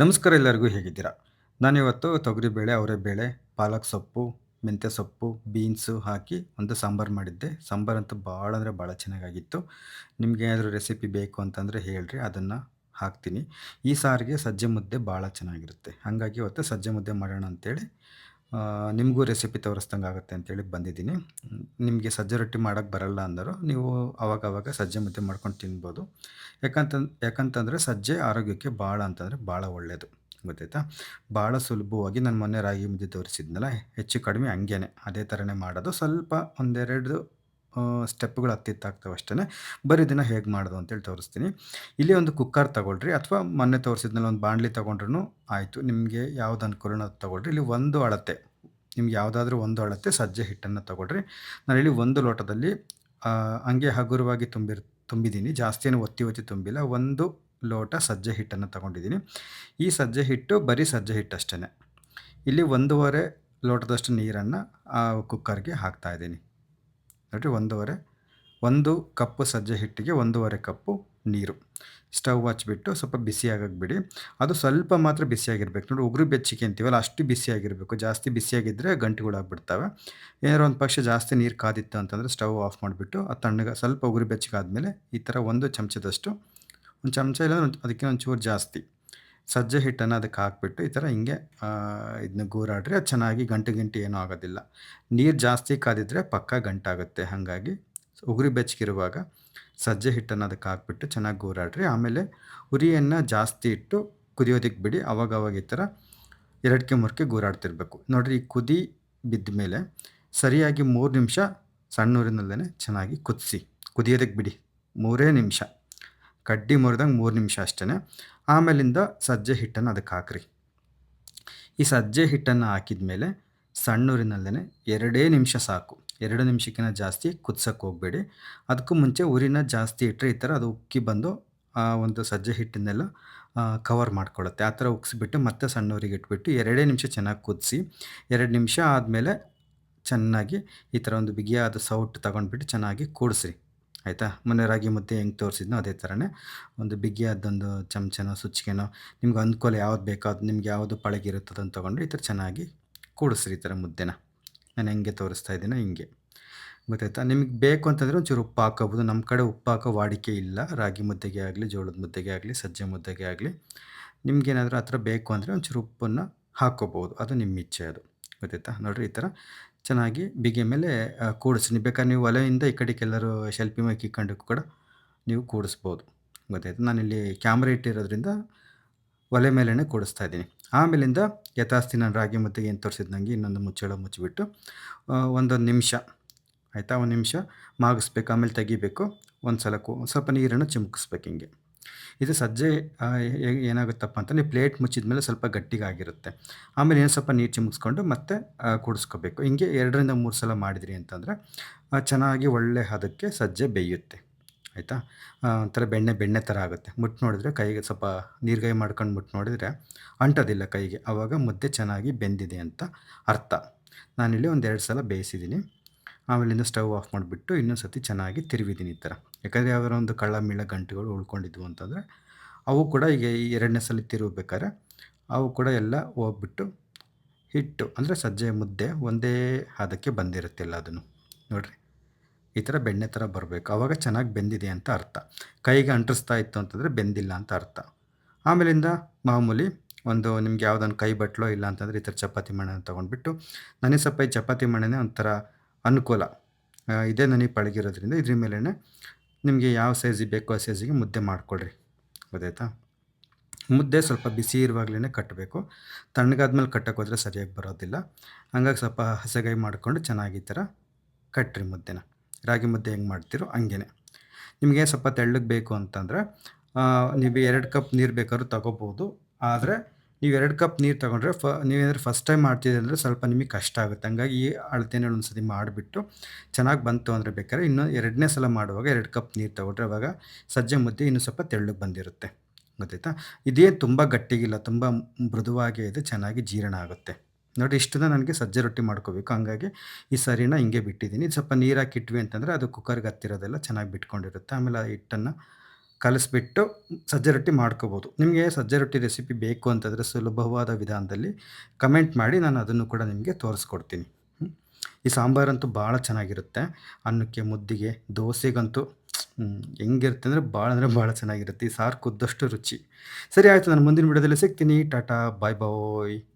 ನಮಸ್ಕಾರ ಎಲ್ಲರಿಗೂ ಹೇಗಿದ್ದೀರಾ? ನಾನಿವತ್ತು ತೊಗರಿಬೇಳೆ, ಅವರೆಬೇಳೆ, ಪಾಲಕ್ ಸೊಪ್ಪು, ಮೆಂತ್ಯ ಸೊಪ್ಪು, ಬೀನ್ಸು ಹಾಕಿ ಒಂದು ಸಾಂಬಾರು ಮಾಡಿದ್ದೆ. ಸಾಂಬಾರಂತೂ ಭಾಳ ಅಂದರೆ ಭಾಳ ಚೆನ್ನಾಗಾಗಿತ್ತು. ನಿಮ್ಗೇನಾದರೂ ರೆಸಿಪಿ ಬೇಕು ಅಂತಂದರೆ ಹೇಳ್ರಿ, ಅದನ್ನು ಹಾಕ್ತೀನಿ. ಈ ಸಾರಿಗೆ ಸಜ್ಜೆ ಮುದ್ದೆ ಭಾಳ ಚೆನ್ನಾಗಿರುತ್ತೆ. ಹಾಗಾಗಿ ಇವತ್ತು ಸಜ್ಜೆ ಮುದ್ದೆ ಮಾಡೋಣ ಅಂತೇಳಿ ನಿಮಗೂ ರೆಸಿಪಿ ತೋರಿಸ್ದಂಗಾಗುತ್ತೆ ಅಂತೇಳಿ ಬಂದಿದ್ದೀನಿ. ನಿಮಗೆ ಸಜ್ಜೆ ರೊಟ್ಟಿ ಮಾಡೋಕ್ಕೆ ಬರಲ್ಲ ಅಂದರು, ನೀವು ಅವಾಗವಾಗ ಸಜ್ಜೆ ಮುದ್ದೆ ಮಾಡ್ಕೊಂಡು ತಿನ್ಬೋದು. ಯಾಕಂತಂದರೆ ಸಜ್ಜೆ ಆರೋಗ್ಯಕ್ಕೆ ಭಾಳ ಅಂತಂದರೆ ಭಾಳ ಒಳ್ಳೆಯದು. ಗೊತ್ತಾಯ್ತಾ? ಭಾಳ ಸುಲಭವಾಗಿ ನಾನು ಮೊನ್ನೆ ರಾಗಿ ಮುದ್ದೆ ತೋರಿಸಿದ್ನಲ್ಲ, ಹೆಚ್ಚು ಕಡಿಮೆ ಹಂಗೇನೆ ಅದೇ ಥರನೇ ಮಾಡೋದು. ಸ್ವಲ್ಪ ಒಂದೆರಡು ಸ್ಟೆಪ್‌ಗಳು ಹತ್ತಿತ್ತಾಗ್ತವೆ ಅಷ್ಟೇ. ಬರೀ ಇದನ್ನು ಹೇಗೆ ಮಾಡೋದು ಅಂತೇಳಿ ತೋರಿಸ್ತೀನಿ. ಇಲ್ಲಿ ಒಂದು ಕುಕ್ಕರ್ ತಗೊಳ್ರಿ, ಅಥವಾ ಮೊನ್ನೆ ತೋರಿಸಿದ್ನಲ್ಲ ಒಂದು ಬಾಣಲಿ ತೊಗೊಂಡ್ರೂ ಆಯಿತು. ನಿಮಗೆ ಯಾವ್ದು ಅನುಕೂಲನೋ ಅದು ತೊಗೊಳ್ರಿ. ಇಲ್ಲಿ ಒಂದು ಅಳತೆ, ನಿಮ್ಗೆ ಯಾವುದಾದ್ರೂ ಒಂದು ಅಳತೆ ಸಜ್ಜೆ ಹಿಟ್ಟನ್ನು ತೊಗೊಳ್ರಿ. ನಾನಿಲ್ಲಿ ಒಂದು ಲೋಟದಲ್ಲಿ ಹಂಗೆ ಹಗುರವಾಗಿ ತುಂಬಿದ್ದೀನಿ. ಜಾಸ್ತಿ ಏನು ಒತ್ತಿ ಒತ್ತಿ ತುಂಬಿಲ್ಲ. 1 ಲೋಟ ಸಜ್ಜೆ ಹಿಟ್ಟನ್ನು ತಗೊಂಡಿದ್ದೀನಿ. ಈ ಸಜ್ಜೆ ಹಿಟ್ಟು ಬರೀ ಸಜ್ಜೆ ಹಿಟ್ಟು ಅಷ್ಟೇ. ಇಲ್ಲಿ 1 ಲೋಟದಷ್ಟು ನೀರನ್ನು ಕುಕ್ಕರ್‌ಗೆ ಹಾಕ್ತಾಯಿದ್ದೀನಿ. ನೋಡಿರಿ, 1 ಕಪ್ಪು ಸಜ್ಜೆ ಹಿಟ್ಟಿಗೆ 1 ಕಪ್ಪು ನೀರು. ಸ್ಟವ್ ಹಚ್ಬಿಟ್ಟು ಸ್ವಲ್ಪ ಬಿಸಿಯಾಗಕ್ಕೆ ಬಿಡಿ. ಅದು ಸ್ವಲ್ಪ ಮಾತ್ರ ಬಿಸಿಯಾಗಿರ್ಬೇಕು. ನೋಡಿ, ಉಗುರು ಬೆಚ್ಚಗೆ ಅಂತೀವಲ್ಲ, ಅಷ್ಟು ಬಿಸಿಯಾಗಿರಬೇಕು. ಜಾಸ್ತಿ ಬಿಸಿಯಾಗಿದ್ದರೆ ಗಂಟುಗಳಾಗ್ಬಿಡ್ತವೆ. ಏನಾದ್ರು ಒಂದು ಪಕ್ಷ ಜಾಸ್ತಿ ನೀರು ಕಾದಿತ್ತು ಅಂತಂದರೆ ಸ್ಟವ್ ಆಫ್ ಮಾಡಿಬಿಟ್ಟು ಅದು ತಣ್ಣಗೆ ಸ್ವಲ್ಪ ಉಗುರು ಬೆಚ್ಚಗಾದ್ಮೇಲೆ ಈ ಥರ 1 ಚಮಚದಷ್ಟು, 1 ಚಮಚ ಇಲ್ಲ ಅದಕ್ಕಿಂತ ಒಂಚೂರು ಜಾಸ್ತಿ ಸಜ್ಜೆ ಹಿಟ್ಟನ್ನು ಅದಕ್ಕೆ ಹಾಕ್ಬಿಟ್ಟು ಈ ಥರ ಹಿಂಗೆ ಇದನ್ನ ಗೂರಾಡ್ರಿ. ಅದು ಚೆನ್ನಾಗಿ ಗಂಟು ಏನೂ ಆಗೋದಿಲ್ಲ. ನೀರು ಜಾಸ್ತಿ ಕಾದಿದ್ರೆ ಪಕ್ಕಾ ಗಂಟಾಗುತ್ತೆ. ಹಾಗಾಗಿ ಉಗುರು ಬೆಚ್ಚಗಿರುವಾಗ ಸಜ್ಜೆ ಹಿಟ್ಟನ್ನು ಅದಕ್ಕೆ ಹಾಕ್ಬಿಟ್ಟು ಚೆನ್ನಾಗಿ ಗೂರಾಡ್ರಿ. ಆಮೇಲೆ ಉರಿಯನ್ನು ಜಾಸ್ತಿ ಇಟ್ಟು ಕುದಿಯೋದಕ್ಕೆ ಬಿಡಿ. ಅವಾಗವಾಗ ಈ ಥರ 2ಕ್ಕೆ 3ಕ್ಕೆ ಗೂರಾಡ್ತಿರ್ಬೇಕು. ನೋಡಿರಿ, ಈ ಕುದಿ ಬಿದ್ದ ಮೇಲೆ ಸರಿಯಾಗಿ 3 ನಿಮಿಷ ಸಣ್ಣ ಊರಿನಲ್ಲೇ ಚೆನ್ನಾಗಿ ಕುದಿಸಿ, ಕುದಿಯೋದಕ್ಕೆ ಬಿಡಿ. 3 ನಿಮಿಷ, ಕಡ್ಡಿ ಮುರಿದಂಗೆ 3 ನಿಮಿಷ ಅಷ್ಟೇ. ಆಮೇಲಿಂದ ಸಜ್ಜೆ ಹಿಟ್ಟನ್ನು ಅದಕ್ಕೆ ಹಾಕ್ರಿ. ಈ ಸಜ್ಜೆ ಹಿಟ್ಟನ್ನು ಹಾಕಿದ ಮೇಲೆ ಸಣ್ಣೂರಿನಲ್ಲೇ 2 ನಿಮಿಷ ಸಾಕು. 2 ನಿಮಿಷಕ್ಕಿಂತ ಜಾಸ್ತಿ ಕುದಿಸೋಕ್ಕೆ ಹೋಗಬೇಡಿ. ಅದಕ್ಕೂ ಮುಂಚೆ ಉರಿನ ಜಾಸ್ತಿ ಇಟ್ಟರೆ ಈ ಥರ ಅದು ಉಕ್ಕಿ ಬಂದು ಒಂದು ಸಜ್ಜೆ ಹಿಟ್ಟನ್ನೆಲ್ಲ ಕವರ್ ಮಾಡ್ಕೊಳ್ಳುತ್ತೆ. ಆ ಥರ ಉಕ್ಕಿಸ್ಬಿಟ್ಟು ಮತ್ತೆ ಸಣ್ಣ ಊರಿಗೆ ಇಟ್ಬಿಟ್ಟು 2 ನಿಮಿಷ ಚೆನ್ನಾಗಿ ಕುದಿಸಿ. 2 ನಿಮಿಷ ಆದಮೇಲೆ ಚೆನ್ನಾಗಿ ಈ ಥರ ಒಂದು ಬಿಗಿಯಾದ ಸೌಟು ತಗೊಂಡ್ಬಿಟ್ಟು ಚೆನ್ನಾಗಿ ಕೂಡಿಸ್ರಿ. ಆಯಿತಾ? ಮೊನ್ನೆ ರಾಗಿ ಮುದ್ದೆ ಹೆಂಗೆ ತೋರಿಸಿದ್ನೋ ಅದೇ ಥರನೇ ಒಂದು ಬಿಗಿಯಾದೊಂದು ಚಮಚನೋ ಸುಚ್ಕೆನೋ ನಿಮ್ಗೆ ಅನುಕೂಲ ಯಾವ್ದು ಬೇಕೋ ಅದು, ನಿಮ್ಗೆ ಯಾವುದು ಪಳಗಿರುತ್ತೋ ಅದನ್ನು ತೊಗೊಂಡು ಈ ಥರ ಚೆನ್ನಾಗಿ ಕೂಡಿಸ್ರಿ ಈ ಥರ ಮುದ್ದೆನ. ನಾನು ಹೆಂಗೆ ತೋರಿಸ್ತಾ ಇದ್ದೀನೋ ಹಿಂಗೆ. ಗೊತ್ತಾಯ್ತಾ? ನಿಮಗೆ ಬೇಕು ಅಂತಂದರೆ ಒಂಚೂರು ಉಪ್ಪು ಹಾಕೋಬೋದು. ನಮ್ಮ ಕಡೆ ಉಪ್ಪು ಹಾಕೋ ವಾಡಿಕೆ ಇಲ್ಲ. ರಾಗಿ ಮುದ್ದೆಗೆ ಆಗಲಿ, ಜೋಳದ ಮುದ್ದೆಗೆ ಆಗಲಿ, ಸಜ್ಜೆ ಮುದ್ದೆಗೆ ಆಗಲಿ. ನಿಮ್ಗೇನಾದರೂ ಆ ಥರ ಬೇಕು ಅಂದರೆ ಒಂಚೂರು ಉಪ್ಪನ್ನು ಹಾಕ್ಕೋಬೋದು. ಅದು ನಿಮ್ಮ ಇಚ್ಛೆ ಅದು. ಗೊತ್ತಾಯ್ತಾ? ನೋಡಿರಿ, ಈ ಥರ ಚೆನ್ನಾಗಿ ಬಿಗಿ ಮೇಲೆ ಕೂಡಿಸಿ. ಬೇಕಾದ್ರೆ ನೀವು ಒಲೆಯಿಂದ ಈ ಕಡೆಗೆಲ್ಲರೂ ಶೆಲ್ಫಿ ಮೇಲೆ ಇಕ್ಕೊಂಡು ಕೂಡ ನೀವು ಕೂಡಿಸ್ಬೋದು. ಗೊತ್ತಾಯ್ತು? ನಾನಿಲ್ಲಿ ಕ್ಯಾಮ್ರಾ ಇಟ್ಟಿರೋದ್ರಿಂದ ಒಲೆ ಮೇಲೇ ಕೂಡಿಸ್ತಾ ಇದ್ದೀನಿ. ಆಮೇಲಿಂದ ಯಥಾಸ್ಥಿತಿ ನಾನು ರಾಗಿ ಮುದ್ದೆಗೆ ಏನು ತೋರಿಸಿದ್ನಂಗೆ ಇನ್ನೊಂದು ಮುಚ್ಚಳ ಮುಚ್ಚಿಬಿಟ್ಟು ಒಂದೊಂದು ನಿಮಿಷ, ಆಯಿತಾ? 1 ನಿಮಿಷ ಮಾಗಿಸ್ಬೇಕು. ಆಮೇಲೆ ತೆಗಿಬೇಕು. ಒಂದು ಸಲ ಸ್ವಲ್ಪ ನೀರನ್ನು ಚಿಮುಕಿಸ್ಬೇಕು ಹಿಂಗೆ. ಇದು ಸಜ್ಜೆ ಏನಾಗುತ್ತಪ್ಪ ಅಂತಂದರೆ ಪ್ಲೇಟ್ ಮುಚ್ಚಿದ ಮೇಲೆ ಸ್ವಲ್ಪ ಗಟ್ಟಿಗಾಗಿರುತ್ತೆ. ಆಮೇಲೆ ಏನು ಸ್ವಲ್ಪ ನೀರು ಚಿಮುಕಿಸ್ಕೊಂಡು ಮತ್ತೆ ಕೂಡಿಸ್ಕೋಬೇಕು. ಹಿಂಗೆ 2ರಿಂದ 3 ಸಲ ಮಾಡಿದ್ರಿ ಅಂತಂದರೆ ಚೆನ್ನಾಗಿ ಒಳ್ಳೆ ಹದಕ್ಕೆ ಸಜ್ಜೆ ಬೇಯುತ್ತೆ. ಆಯಿತಾ? ಒಂಥರ ಬೆಣ್ಣೆ ಥರ ಆಗುತ್ತೆ. ಮುಟ್ಟು ನೋಡಿದ್ರೆ ಕೈಗೆ ಸ್ವಲ್ಪ ನೀರ್ಗೈ ಮಾಡ್ಕೊಂಡು ಮುಟ್ಟು ನೋಡಿದರೆ ಅಂಟೋದಿಲ್ಲ ಕೈಗೆ. ಆವಾಗ ಮುದ್ದೆ ಚೆನ್ನಾಗಿ ಬೆಂದಿದೆ ಅಂತ ಅರ್ಥ. ನಾನಿಲ್ಲಿ ಒಂದು 2 ಸಲ ಬೇಯಿಸಿದ್ದೀನಿ. ಆಮೇಲಿಂದ ಸ್ಟವ್ ಆಫ್ ಮಾಡಿಬಿಟ್ಟು ಇನ್ನೊಂದು ಸತಿ ಚೆನ್ನಾಗಿ ತಿರುವಿದ್ದೀನಿ ಈ ಥರ. ಯಾಕಂದರೆ ಯಾವ್ದಾರ ಒಂದು ಕಳ್ಳ ಮಿಳ್ಳ ಗಂಟುಗಳು ಉಳ್ಕೊಂಡಿದ್ವು ಅಂತಂದರೆ ಅವು ಕೂಡ ಈಗ ಈ 2ನೇ ಸಲ ತಿರುಗಬೇಕಾದ್ರೆ ಅವು ಕೂಡ ಎಲ್ಲ ಹೋಗ್ಬಿಟ್ಟು ಹಿಟ್ಟು ಅಂದರೆ ಸಜ್ಜೆ ಮುದ್ದೆ ಒಂದೇ ಹದಕ್ಕೆ ಬಂದಿರುತ್ತೆ ಎಲ್ಲದನ್ನು. ನೋಡಿರಿ, ಈ ಥರ ಬೆಣ್ಣೆ ಥರ ಬರಬೇಕು. ಆವಾಗ ಚೆನ್ನಾಗಿ ಬೆಂದಿದೆ ಅಂತ ಅರ್ಥ. ಕೈಗೆ ಅಂಟಿಸ್ತಾ ಇತ್ತು ಅಂತಂದರೆ ಬೆಂದಿಲ್ಲ ಅಂತ ಅರ್ಥ. ಆಮೇಲಿಂದ ಮಾಮೂಲಿ ಒಂದು ನಿಮ್ಗೆ ಯಾವುದೊಂದು ಕೈ ಬಟ್ಲೋ ಇಲ್ಲ ಅಂತಂದರೆ ಈ ಥರ ಚಪಾತಿ ಮಣೆನ ತೊಗೊಂಡ್ಬಿಟ್ಟು, ನನಗೆ ಸ್ವಲ್ಪ ಈ ಚಪಾತಿ ಮಣೆನೇ ಒಂಥರ ಅನುಕೂಲ. ಇದೇ ನನಗೆ ಪಳಗಿರೋದ್ರಿಂದ ಇದ್ರ ಮೇಲೇ ನಿಮಗೆ ಯಾವ ಸೈಜಿಗೆ ಬೇಕೋ ಆ ಸೈಜಿಗೆ ಮುದ್ದೆ ಮಾಡಿಕೊಳ್ರಿ. ಗೊತ್ತಾಯ್ತಾ? ಮುದ್ದೆ ಸ್ವಲ್ಪ ಬಿಸಿ ಇರುವಾಗಲೇ ಕಟ್ಟಬೇಕು. ತಣ್ಣಗಾದ್ಮೇಲೆ ಕಟ್ಟಕ್ಕೆ ಹೋದರೆ ಸರಿಯಾಗಿ ಬರೋದಿಲ್ಲ. ಹಂಗಾಗಿ ಸ್ವಲ್ಪ ಹಸೆಗಾಯಿ ಮಾಡಿಕೊಂಡು ಚೆನ್ನಾಗಿ ಈ ಥರ ಕಟ್ಟಿರಿ ಮುದ್ದೆನ. ರಾಗಿ ಮುದ್ದೆ ಹೆಂಗೆ ಮಾಡ್ತೀರೋ ಹಂಗೇನೆ. ನಿಮಗೆ ಸ್ವಲ್ಪ ತೆಳ್ಳಗೆ ಬೇಕು ಅಂತಂದರೆ ನೀವು 2 ಕಪ್ ನೀರು ಬೇಕಾದ್ರೂ ತಗೋಬೋದು. ಆದರೆ ನೀವು 2 ಕಪ್ ನೀರು ತೊಗೊಂಡ್ರೆ ನೀವೇನಾದ್ರು ಫಸ್ಟ್ ಟೈಮ್ ಮಾಡ್ತಿದ್ದೀರಿ ಅಂದರೆ ಸ್ವಲ್ಪ ನಿಮಗೆ ಕಷ್ಟ ಆಗುತ್ತೆ. ಹಂಗಾಗಿ ಈ ಅಳತೆನ ಒಂದು ಸತಿ ಮಾಡಿಬಿಟ್ಟು ಚೆನ್ನಾಗಿ ಬಂತು ಅಂದರೆ ಬೇಕಾದ್ರೆ ಇನ್ನೂ 2ನೇ ಸಲ ಮಾಡುವಾಗ 2 ಕಪ್ ನೀರು ತೊಗೊಂಡ್ರೆ ಅವಾಗ ಸಜ್ಜೆ ಮುದ್ದೆ ಇನ್ನೂ ಸ್ವಲ್ಪ ತೆಳ್ಳಗೆ ಬಂದಿರುತ್ತೆ. ಗೊತ್ತಾಯ್ತಾ? ಇದೇನು ತುಂಬ ಗಟ್ಟಿಗಿಲ್ಲ, ತುಂಬ ಮೃದುವಾಗೇ ಇದೆ, ಚೆನ್ನಾಗಿ ಜೀರ್ಣ ಆಗುತ್ತೆ. ನೋಡಿ, ಇಷ್ಟನ್ನ ನನಗೆ ಸಜ್ಜೆ ರೊಟ್ಟಿ ಮಾಡ್ಕೋಬೇಕು. ಹಂಗಾಗಿ ಈ ಸರಿನ ಹಿಂಗೆ ಬಿಟ್ಟಿದ್ದೀನಿ. ಸ್ವಲ್ಪ ನೀರು ಹಾಕಿ ಇಟ್ವಿ ಅಂತಂದರೆ ಅದು ಕುಕ್ಕರ್ಗೆ ಹತ್ತಿರೋದೆಲ್ಲ ಚೆನ್ನಾಗಿ ಬಿಟ್ಕೊಂಡಿರುತ್ತೆ. ಆಮೇಲೆ ಆ ಹಿಟ್ಟನ್ನು ಕಲಿಸ್ಬಿಟ್ಟು ಸಜ್ಜೆ ರೊಟ್ಟಿ ಮಾಡ್ಕೋಬೋದು. ನಿಮಗೆ ಸಜ್ಜೆ ರೊಟ್ಟಿ ರೆಸಿಪಿ ಬೇಕು ಅಂತಂದರೆ ಸುಲಭವಾದ ವಿಧಾನದಲ್ಲಿ ಕಮೆಂಟ್ ಮಾಡಿ ನಾನು ಅದನ್ನು ಕೂಡ ನಿಮಗೆ ತೋರಿಸ್ಕೊಡ್ತೀನಿ. ಹ್ಮ್. ಈ ಸಾಂಬಾರಂತೂ ಭಾಳ ಚೆನ್ನಾಗಿರುತ್ತೆ. ಅನ್ನಕ್ಕೆ, ಮುದ್ದೆಗೆ, ದೋಸೆಗಂತೂ ಹೆಂಗಿರುತ್ತೆ ಅಂದರೆ ಭಾಳ ಚೆನ್ನಾಗಿರುತ್ತೆ. ಈ ಸಾರು ಕುದ್ದಷ್ಟು ರುಚಿ. ಸರಿ ಆಯಿತು, ನಾನು ಮುಂದಿನ ವಿಡಿಯೋದಲ್ಲಿ ಸಿಗ್ತೀನಿ. ಟಾಟಾ, ಬಾಯ್ ಬಾಯ್.